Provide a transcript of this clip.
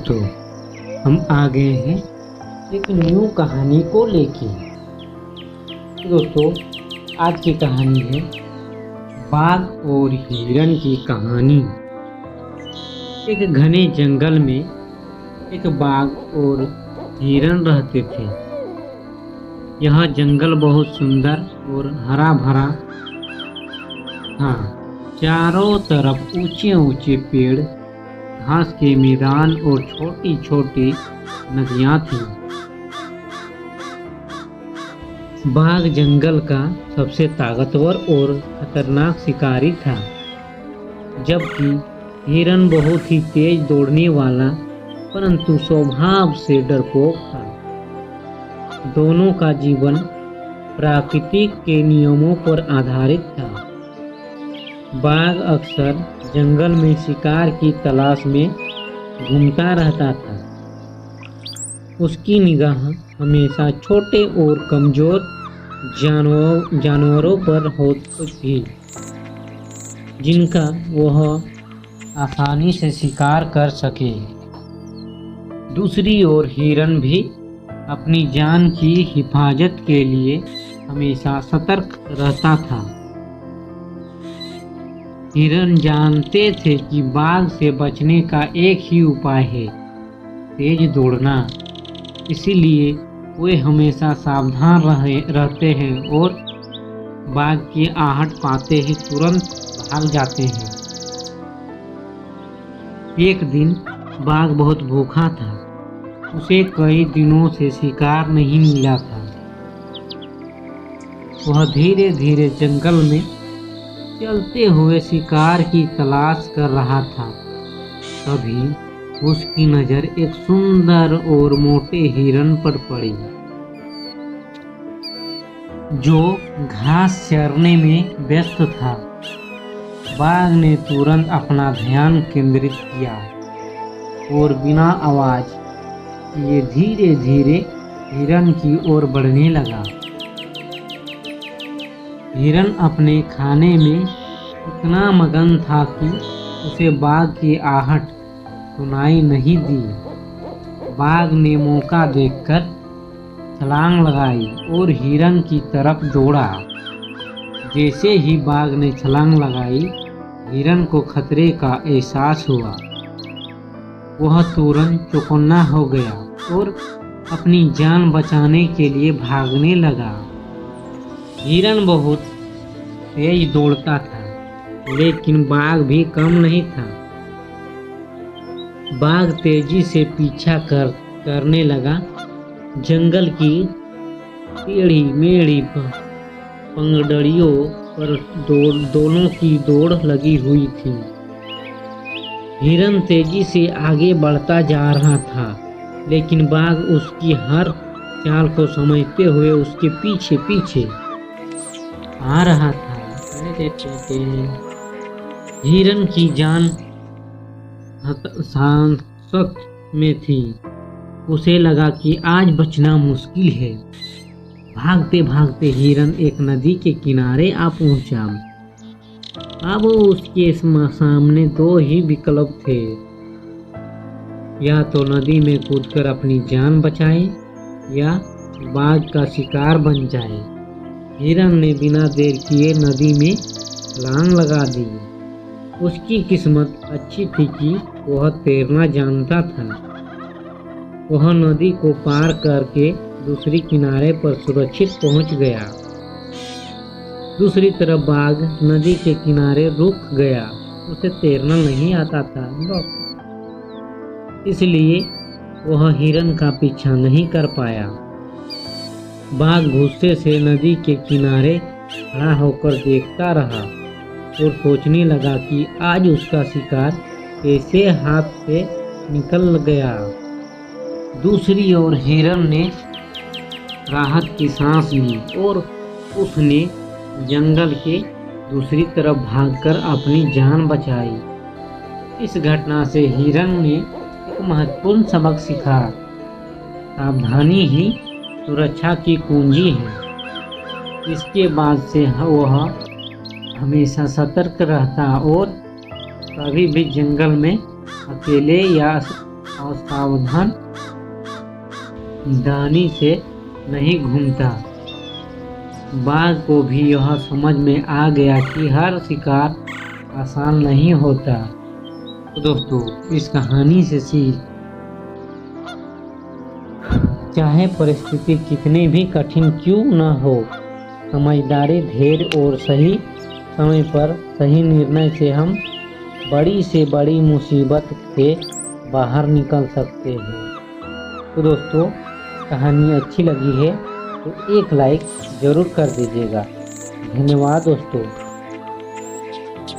दोस्तों, हम आ गए हैं एक न्यू कहानी को लेके। दोस्तों, आज की कहानी है बाघ और हिरण की कहानी। एक घने जंगल में एक बाघ और हिरण रहते थे। यह जंगल बहुत सुंदर और हरा भरा था। चारों तरफ ऊंचे ऊंचे पेड़, घास के मैदान और छोटी छोटी नदियां थीं। बाघ जंगल का सबसे ताकतवर और खतरनाक शिकारी था, जबकि हिरण बहुत ही तेज दौड़ने वाला परंतु स्वभाव से डरपोक था। दोनों का जीवन प्रकृति के नियमों पर आधारित था। बाघ अक्सर जंगल में शिकार की तलाश में घूमता रहता था। उसकी निगाह हमेशा छोटे और कमजोर जानवरों पर होती थी, जिनका वह आसानी से शिकार कर सके। दूसरी ओर हिरण भी अपनी जान की हिफाजत के लिए हमेशा सतर्क रहता था। हिरण जानते थे कि बाघ से बचने का एक ही उपाय है, तेज दौड़ना। इसीलिए वे हमेशा सावधान रहते हैं और बाघ की आहट पाते ही तुरंत भाग जाते हैं। एक दिन बाघ बहुत भूखा था। उसे कई दिनों से शिकार नहीं मिला था। वह धीरे धीरे जंगल में चलते हुए शिकार की तलाश कर रहा था। तभी उसकी नजर एक सुंदर और मोटे हिरण पर पड़ी, जो घास चरने में व्यस्त था। बाघ ने तुरंत अपना ध्यान केंद्रित किया और बिना आवाज किए धीरे धीरे हिरण की ओर बढ़ने लगा। हिरण अपने खाने में इतना मगन था कि उसे बाघ की आहट सुनाई नहीं दी। बाघ ने मौका देखकर छलांग लगाई और हिरण की तरफ दौड़ा। जैसे ही बाघ ने छलांग लगाई, हिरण को खतरे का एहसास हुआ। वह तुरंत चौकन्ना हो गया और अपनी जान बचाने के लिए भागने लगा। हिरण बहुत तेज दौड़ता था, लेकिन बाघ भी कम नहीं था। बाघ तेजी से पीछा करने लगा। जंगल की टेढ़ी मेढ़ी पगडंडियों पर दोनों की दौड़ लगी हुई थी। हिरण तेजी से आगे बढ़ता जा रहा था, लेकिन बाघ उसकी हर चाल को समझते हुए उसके पीछे पीछे आ रहा था। हिरण की जान सांसत में थी। उसे लगा कि आज बचना मुश्किल है। भागते भागते हिरण एक नदी के किनारे आ पहुंचा। अब उसके सामने दो ही विकल्प थे, या तो नदी में कूदकर अपनी जान बचाए या बाघ का शिकार बन जाए। हिरण ने बिना देर किए नदी में छलांग लगा दी। उसकी किस्मत अच्छी थी कि वह तैरना जानता था। वह नदी को पार करके दूसरी किनारे पर सुरक्षित पहुंच गया। दूसरी तरफ बाघ नदी के किनारे रुक गया। उसे तैरना नहीं आता था, इसलिए वह हिरण का पीछा नहीं कर पाया। बाघ गुस्से से नदी के किनारे खड़ा होकर देखता रहा और सोचने लगा कि आज उसका शिकार कैसे हाथ से निकल गया। दूसरी ओर हिरण ने राहत की सांस ली और उसने जंगल के दूसरी तरफ भागकर अपनी जान बचाई। इस घटना से हिरण ने एक महत्वपूर्ण सबक सीखा। सावधानी ही सुरक्षा की कुंजी है। इसके बाद से वह हमेशा सतर्क रहता और कभी भी जंगल में अकेले या और सावधान दानी से नहीं घूमता। बाघ को भी यह समझ में आ गया कि हर शिकार आसान नहीं होता। तो दोस्तों, इस कहानी से सीख, चाहे परिस्थिति कितनी भी कठिन क्यों न हो, समझदारी, धैर्य और सही समय पर सही निर्णय से हम बड़ी से बड़ी मुसीबत से बाहर निकल सकते हैं। तो दोस्तों, कहानी अच्छी लगी है तो एक लाइक ज़रूर कर दीजिएगा। धन्यवाद दोस्तों।